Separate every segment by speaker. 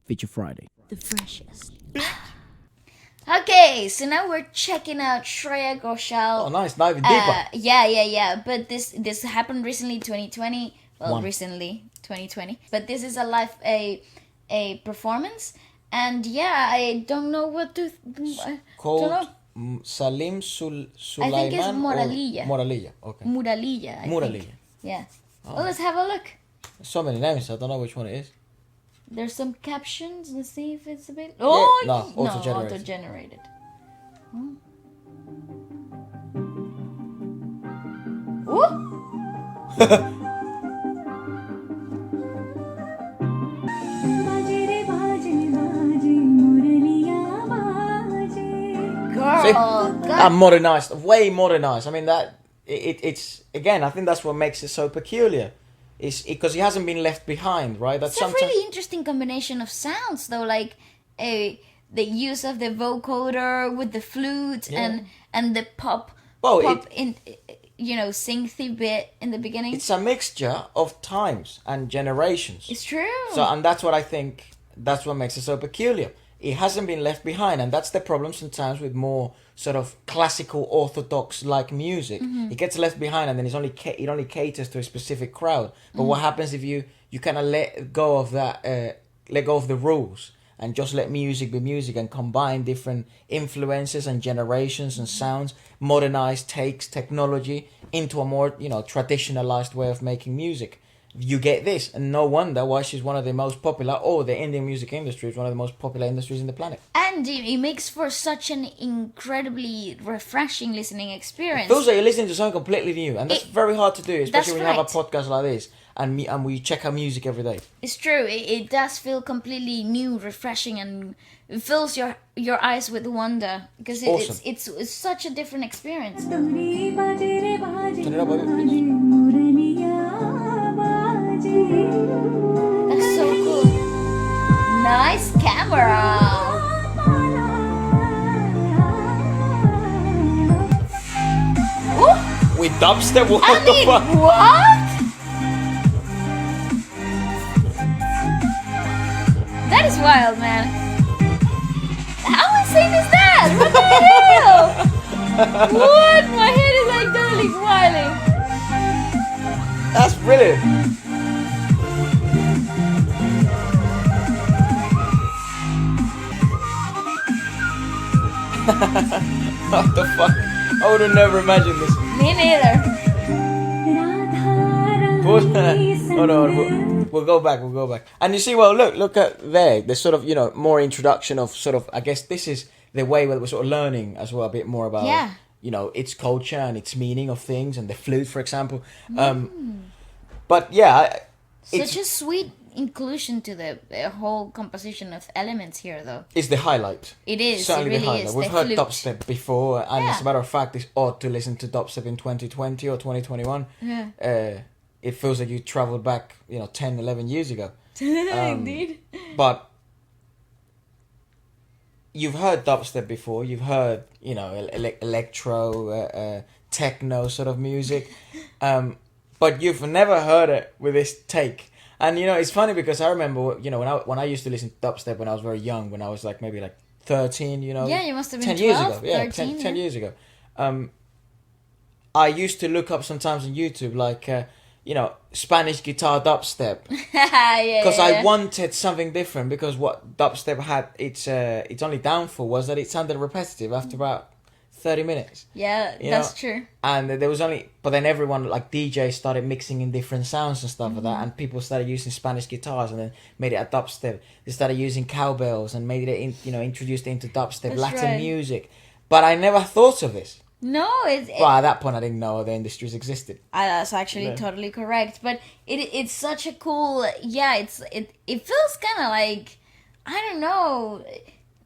Speaker 1: Feature Friday.
Speaker 2: The freshest. Okay, so now we're checking out Shreya Ghoshal.
Speaker 3: Oh, nice, diving deeper.
Speaker 2: Yeah. But this happened recently, 2020. Well,
Speaker 3: One.
Speaker 2: recently, 2020. But this is a performance, and yeah, I don't know what to.
Speaker 3: Called Salim Sulaiman.
Speaker 2: I think it's Muraliya.
Speaker 3: Muraliya, okay.
Speaker 2: Muraliya. I
Speaker 3: Muraliya.
Speaker 2: think. Yeah. Well, let's have a look.
Speaker 3: So many names, I don't know which one it is.
Speaker 2: There's some captions. Let's see if it's a bit.
Speaker 3: No, auto-generated.
Speaker 2: Auto-generated. Hmm. Ooh! Girl,
Speaker 3: modernized, way modernized. I mean that it's again. I think that's what makes it so peculiar. Is because he hasn't been left behind, right? That's
Speaker 2: it's a really interesting combination of sounds, though. Like the use of the vocoder with the flute and the pop in synthy bit in the beginning.
Speaker 3: It's a mixture of times and generations.
Speaker 2: It's true.
Speaker 3: So, and that's what I think. That's what makes it so peculiar. It hasn't been left behind, and that's the problem sometimes with more sort of classical orthodox like music.
Speaker 2: Mm-hmm.
Speaker 3: It gets left behind, and then it only caters to a specific crowd. But what happens if you kind of let go of that, let go of the rules, and just let music be music, and combine different influences and generations and sounds, modernized takes, technology into a more traditionalized way of making music? You get this, and no wonder why she's one of the most popular, or the Indian music industry is one of the most popular industries in the planet.
Speaker 2: And it makes for such an incredibly refreshing listening experience.
Speaker 3: It feels like you're listening to something completely new, and that's very hard to do, especially when you have a podcast like this, and we check out music every day.
Speaker 2: It's true. It does feel completely new, refreshing, and it fills your eyes with wonder, because
Speaker 3: Awesome.
Speaker 2: it's such a different experience.
Speaker 3: Turn it up, baby.
Speaker 2: That's so cool. Nice camera. Ooh,
Speaker 3: With dubstep, what
Speaker 2: I
Speaker 3: the
Speaker 2: mean,
Speaker 3: fuck?
Speaker 2: what? That is wild, man. How insane is that? What the hell? What? My head is like totally wiling.
Speaker 3: That's brilliant. What the fuck? I would have never imagined this.
Speaker 2: Me neither.
Speaker 3: Hold on, we'll go back. And you see, well, look at there. There's sort of, more introduction of sort of, I guess this is the way where we're sort of learning as well a bit more about, its culture and its meaning of things, and the flute, for example. But yeah,
Speaker 2: Such a sweet inclusion to the whole composition of elements here, though.
Speaker 3: It's the highlight.
Speaker 2: It is.
Speaker 3: Certainly
Speaker 2: it
Speaker 3: the
Speaker 2: really
Speaker 3: highlight.
Speaker 2: is.
Speaker 3: We've
Speaker 2: the
Speaker 3: heard
Speaker 2: flute.
Speaker 3: dubstep before, and
Speaker 2: Yeah.
Speaker 3: as a matter of fact, it's odd to listen to dubstep in 2020 or 2021.
Speaker 2: Yeah.
Speaker 3: It feels like you traveled back, 10, 11 years ago.
Speaker 2: Indeed.
Speaker 3: But you've heard dubstep before. You've heard, electro, techno sort of music. But you've never heard it with this take. And, it's funny because I remember, when I used to listen to dubstep when I was very young, when I was maybe 13,
Speaker 2: Yeah, you must have been
Speaker 3: 10
Speaker 2: 12,
Speaker 3: years ago. Yeah,
Speaker 2: 13,
Speaker 3: 10 years ago. I used to look up sometimes on YouTube, Spanish guitar dubstep. Because I wanted something different, because what dubstep had, its only downfall was that it sounded repetitive after about 30 minutes.
Speaker 2: Yeah, that's true.
Speaker 3: And there was but then everyone, DJs started mixing in different sounds and stuff like that, and people started using Spanish guitars and then made it a dubstep. They started using cowbells and made it, introduced it into dubstep,
Speaker 2: That's
Speaker 3: Latin
Speaker 2: right.
Speaker 3: music. But I never thought of this.
Speaker 2: No,
Speaker 3: Well, at that point, I didn't know the industries existed.
Speaker 2: that's actually totally correct. But it's such a cool. Yeah, it feels kind of like, I don't know,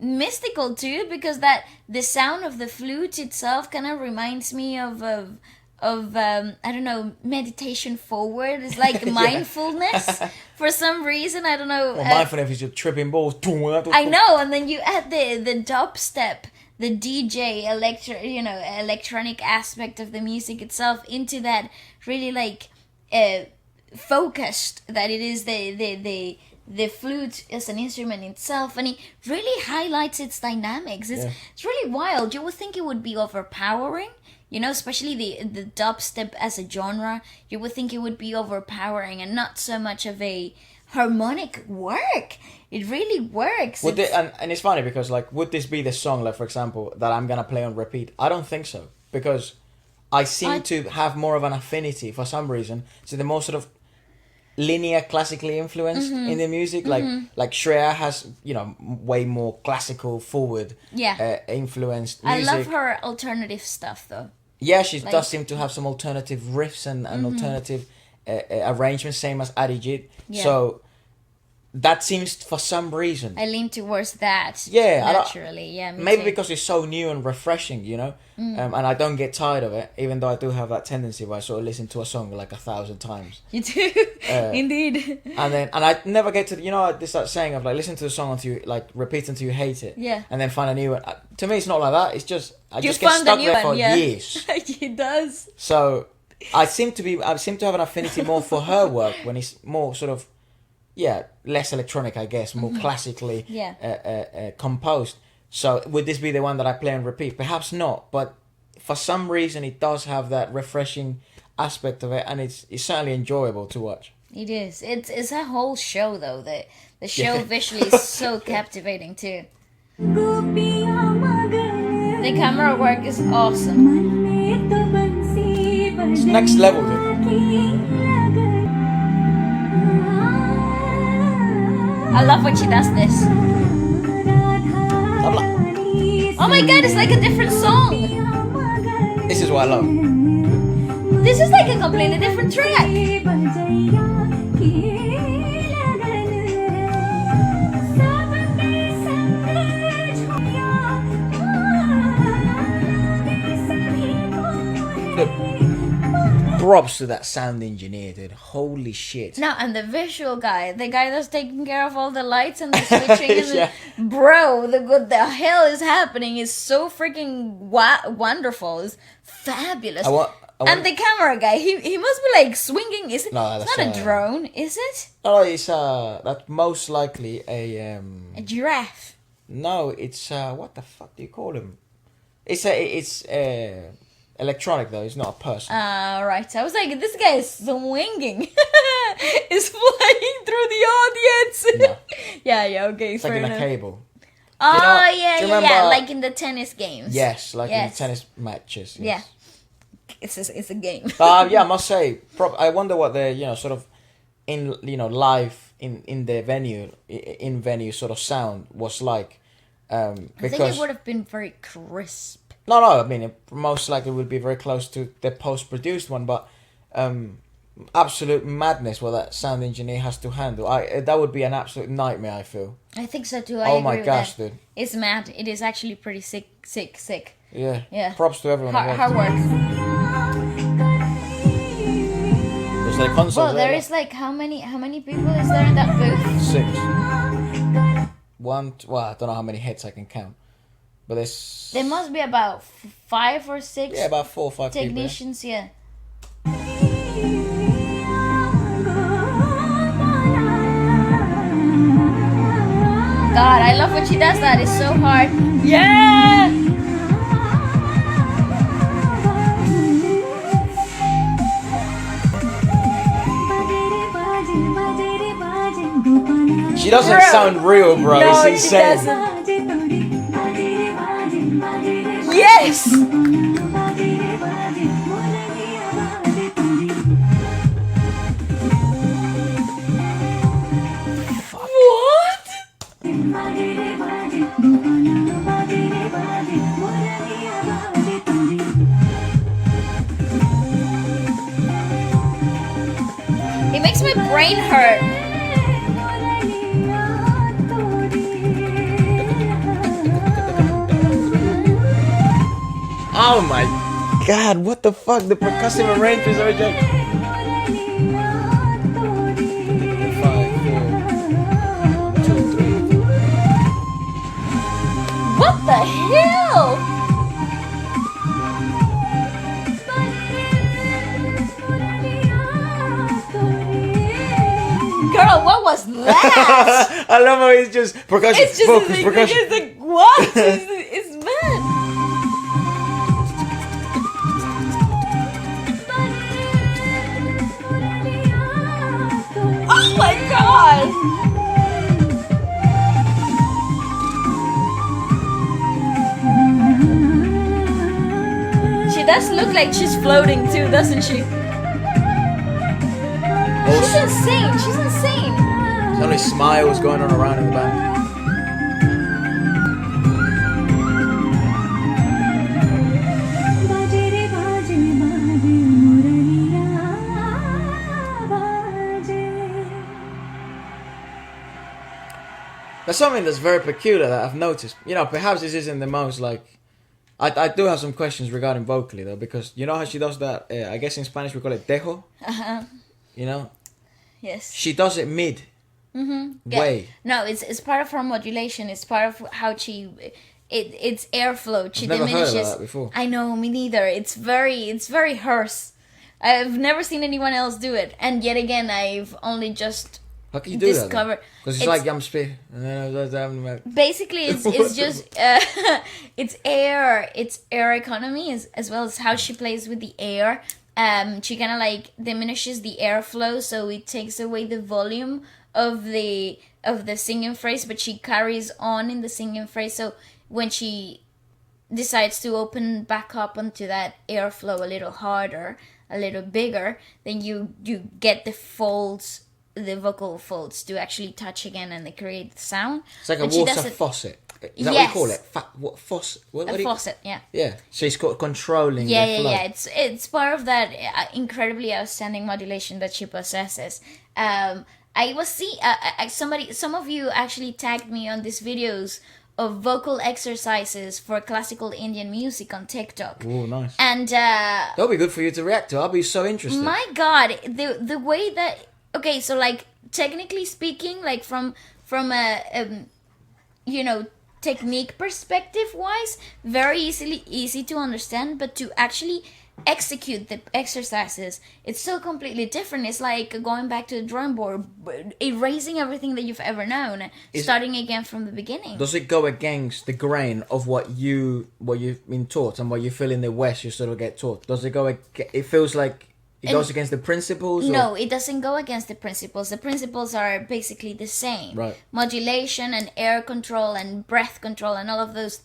Speaker 2: mystical too, because that the sound of the flute itself kind of reminds me of I don't know, meditation forward. It's like mindfulness for some reason. I don't know.
Speaker 3: Well, mindfulness is just tripping balls.
Speaker 2: I know, and then you add the dubstep, the DJ electronic aspect of the music itself into that really focused that it is the the flute as an instrument itself, and it really highlights its dynamics. It's really wild. You would think it would be overpowering, you know, especially the dubstep as a genre. You would think it would be overpowering and not so much of a harmonic work. It really works.
Speaker 3: And it's funny because, like, would this be the song, like, for example, that I'm gonna play on repeat? I don't think so, because I seem to have more of an affinity for some reason to the more sort of linear, classically influenced in the music. Like Shreya has, you know, way more classical forward influenced music.
Speaker 2: I love her alternative stuff though.
Speaker 3: Yeah, she does seem to have some alternative riffs and alternative arrangements, same as Arijit. Yeah. So that seems, for some reason,
Speaker 2: I lean towards that.
Speaker 3: Yeah,
Speaker 2: naturally. Yeah,
Speaker 3: maybe because it's so new and refreshing, you know, and I don't get tired of it. Even though I do have that tendency where I sort of listen to a song like 1,000 times.
Speaker 2: You do, indeed.
Speaker 3: And I never get to, you know, this that saying of like listen to the song until you like repeat until you hate it.
Speaker 2: Yeah.
Speaker 3: And then find a new one. To me, it's not like that. It's just I just get stuck there for years.
Speaker 2: It does.
Speaker 3: So I seem to have an affinity more for her work when it's more sort of. Yeah, less electronic, I guess, more classically composed. So would this be the one that I play and repeat? Perhaps not, but for some reason it does have that refreshing aspect of it, and it's certainly enjoyable to watch.
Speaker 2: It is. It's a whole show though. The show visually is so captivating too. The camera work is awesome.
Speaker 3: It's next level, dude.
Speaker 2: I love when she does this. Oh my god, it's like a different song.
Speaker 3: This is what I love.
Speaker 2: This is like a completely different track.
Speaker 3: Props to that sound engineer, dude. Holy shit.
Speaker 2: No, and the visual guy, the guy that's taking care of all the lights and the switching, bro, what the hell is happening is so freaking wonderful. It's fabulous. And the camera guy, he must be like swinging. It's not a drone, is it?
Speaker 3: No, it's that's most likely a
Speaker 2: giraffe.
Speaker 3: No, it's what the fuck do you call him? It's electronic though. It's not a person.
Speaker 2: Right. I was like, this guy is swinging. Is flying through the audience.
Speaker 3: No.
Speaker 2: yeah. Okay.
Speaker 3: It's like in a cable.
Speaker 2: Oh yeah. Like in the tennis games.
Speaker 3: Yes, like in the tennis matches. Yes.
Speaker 2: Yeah. It's a game.
Speaker 3: Yeah, I must say. I wonder what the sort of live in the venue sort of sound was like.
Speaker 2: I think it would have been very crisp.
Speaker 3: No, I mean, it most likely will be very close to the post-produced one, but absolute madness what that sound engineer has to handle. That would be an absolute nightmare, I feel.
Speaker 2: I think so too.
Speaker 3: Oh my gosh, dude.
Speaker 2: It's mad. It is actually pretty sick.
Speaker 3: Yeah. Props to everyone.
Speaker 2: Hard work.
Speaker 3: There's like console.
Speaker 2: Well, there is like how many people is there in that booth?
Speaker 3: 6. Well, I don't know how many heads I can count. But there
Speaker 2: must be about 5 or 6.
Speaker 3: Yeah, about 4 or 5
Speaker 2: technicians.
Speaker 3: People,
Speaker 2: yeah. God, I love when she does that. It's so hard. Yeah.
Speaker 3: She doesn't sound real, bro.
Speaker 2: No,
Speaker 3: it's insane.
Speaker 2: She doesn't. Yes! What? It makes my brain hurt.
Speaker 3: Oh my god, what the fuck? The percussive arrangements are just... 5, 4, 2, 3.
Speaker 2: What the hell? Girl, what was that? that?
Speaker 3: I love how he's just percussion,
Speaker 2: It's just
Speaker 3: focus,
Speaker 2: like,
Speaker 3: percussion.
Speaker 2: it's like what? It's mad. Oh my god! She does look like she's floating too, doesn't she? She's insane. She's insane.
Speaker 3: There's only smiles going on around in the band. There's something that's very peculiar that I've noticed. You know, perhaps this isn't the most like. I do have some questions regarding vocally though, because you know how she does that. I guess in Spanish we call it dejo. You know.
Speaker 2: Yes.
Speaker 3: She does it mid. Way.
Speaker 2: No, it's part of her modulation. It's part of how she. It's airflow. She
Speaker 3: I've never
Speaker 2: diminishes.
Speaker 3: heard of that before.
Speaker 2: I know, me neither. It's very hers. I've never seen anyone else do it, and yet again, I've only just.
Speaker 3: How can you do
Speaker 2: discover
Speaker 3: that? Because it's like yum spit.
Speaker 2: Basically, it's just it's air economy as well as how she plays with the air. She kind of like diminishes the airflow, so it takes away the volume of the singing phrase, but she carries on in the singing phrase. So when she decides to open back up onto that airflow a little harder, a little bigger, then you get the folds. The vocal folds to actually touch again and they create the sound.
Speaker 3: It's like a water faucet. Is that what you call it? Faucet.
Speaker 2: A faucet, yeah.
Speaker 3: Yeah. So it's got controlling the flow.
Speaker 2: Yeah. It's part of that incredibly outstanding modulation that she possesses. Some of you actually tagged me on these videos of vocal exercises for classical Indian music on TikTok.
Speaker 3: Oh, nice.
Speaker 2: And
Speaker 3: that'll be good for you to react to. I'll be so interested.
Speaker 2: My God, the way that. Okay, so like technically speaking, like from a technique perspective wise, very easy to understand, but to actually execute the exercises, it's so completely different. It's like going back to the drawing board, erasing everything that you've ever known, starting again from the beginning.
Speaker 3: Does it go against the grain of what you've been taught and what you feel in the West you sort of get taught? Does it go? It feels like. It goes against the principles?
Speaker 2: No, it doesn't go against the principles. The principles are basically the same.
Speaker 3: Right.
Speaker 2: Modulation and air control and breath control and all of those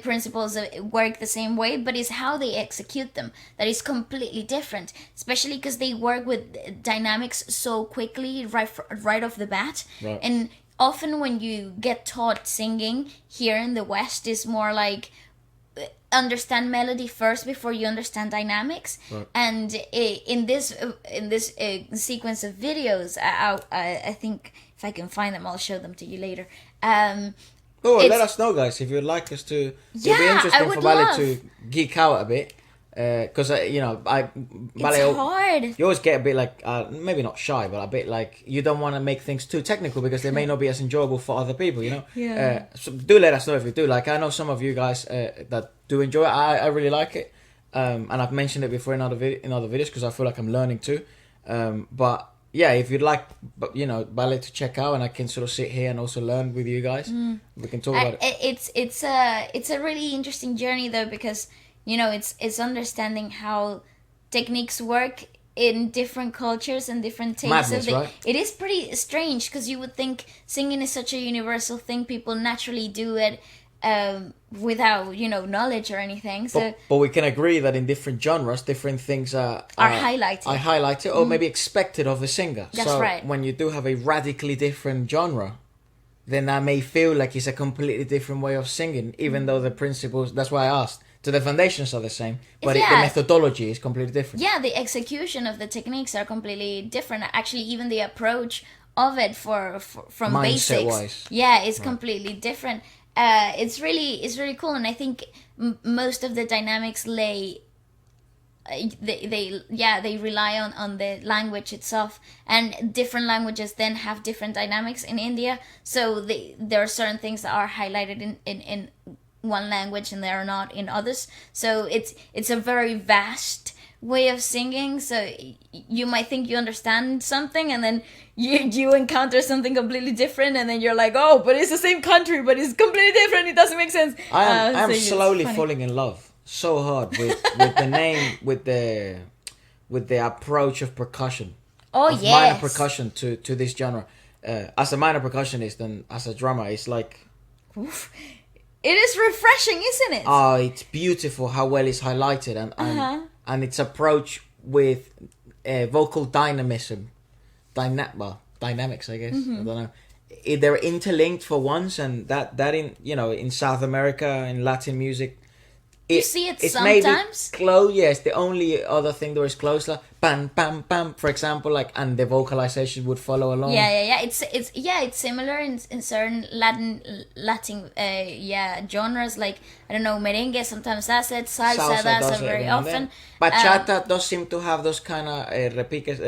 Speaker 2: principles work the same way, but it's how they execute them that is completely different, especially because they work with dynamics so quickly right off the bat.
Speaker 3: Right.
Speaker 2: And often when you get taught singing here in the West, it's more like understand melody first before you understand dynamics.
Speaker 3: Right.
Speaker 2: And in this sequence of videos, I think if I can find them, I'll show them to you later.
Speaker 3: Let us know, guys, if you'd like us to. It'd be interesting for Ballet to geek out a bit. Because ballet,
Speaker 2: it's hard.
Speaker 3: You always get a bit like maybe not shy, but a bit like you don't want to make things too technical because they may not be as enjoyable for other people. You know.
Speaker 2: Yeah.
Speaker 3: So do let us know if you do. Like I know some of you guys that do enjoy it. I really like it, and I've mentioned it before in other videos because I feel like I'm learning too. But yeah, if you'd like, ballet to check out, and I can sort of sit here and also learn with you guys. We can talk about it.
Speaker 2: It's a really interesting journey though, because it's understanding how techniques work in different cultures and different takes.
Speaker 3: Madness, right?
Speaker 2: It is pretty strange because you would think singing is such a universal thing. People naturally do it without knowledge or anything. So,
Speaker 3: but we can agree that in different genres, different things are
Speaker 2: highlighted.
Speaker 3: Are highlighted or maybe expected of the singer.
Speaker 2: That's
Speaker 3: so
Speaker 2: right.
Speaker 3: When you do have a radically different genre, then that may feel like it's a completely different way of singing, even though the principles. That's why I asked. So the foundations are the same, but the methodology is completely different.
Speaker 2: Yeah, the execution of the techniques are completely different. Actually, even the approach of it from
Speaker 3: mindset
Speaker 2: basics,
Speaker 3: wise,
Speaker 2: it's completely different. It's really cool, and I think most of the dynamics they rely on the language itself, and different languages then have different dynamics in India. So there are certain things that are highlighted in one language and they are not in others. So it's a very vast way of singing, so you might think you understand something, and then you encounter something completely different, and then you're like, oh, but it's the same country, but it's completely different. It doesn't make sense.
Speaker 3: I am
Speaker 2: so
Speaker 3: slowly falling in love so hard with the name, with the approach of percussion.
Speaker 2: Oh,
Speaker 3: of
Speaker 2: yes.
Speaker 3: minor percussion to this genre. As a minor percussionist and as a drummer, it's like...
Speaker 2: Oof. It is refreshing, isn't it?
Speaker 3: Oh, it's beautiful how well it's highlighted and its approach with vocal dynamism, dynamics, I guess. I don't know. They're interlinked for once, and that in South America, in Latin music,
Speaker 2: you see it
Speaker 3: it's
Speaker 2: sometimes.
Speaker 3: Maybe close. Yes, the only other thing there is close, like bam, bam, bam, for example, like, and the vocalization would follow along.
Speaker 2: Yeah. It's similar in certain Latin genres, like, I don't know, merengue sometimes does it, salsa does it very often.
Speaker 3: Bachata does seem to have those kind of repiques,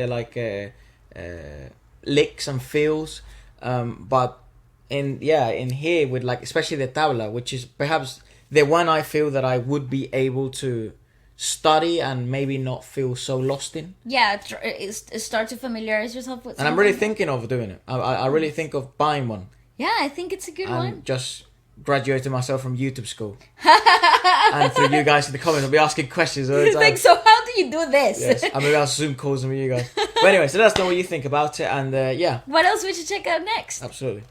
Speaker 3: licks and feels, but in here with, like, especially the tabla, which is perhaps the one I feel that I would be able to study and maybe not feel so lost in.
Speaker 2: Yeah, start to familiarize yourself with something.
Speaker 3: And I'm really thinking of doing it. I really think of buying one.
Speaker 2: Yeah, I think it's a good one.
Speaker 3: And just graduating myself from YouTube school. And through you guys in the comments, I'll be asking questions all the time.
Speaker 2: Like, so how do you do this?
Speaker 3: Yes, and maybe I'll Zoom calls with you guys. But anyway, so let us know what you think about it, and yeah.
Speaker 2: What else we should check out next?
Speaker 3: Absolutely.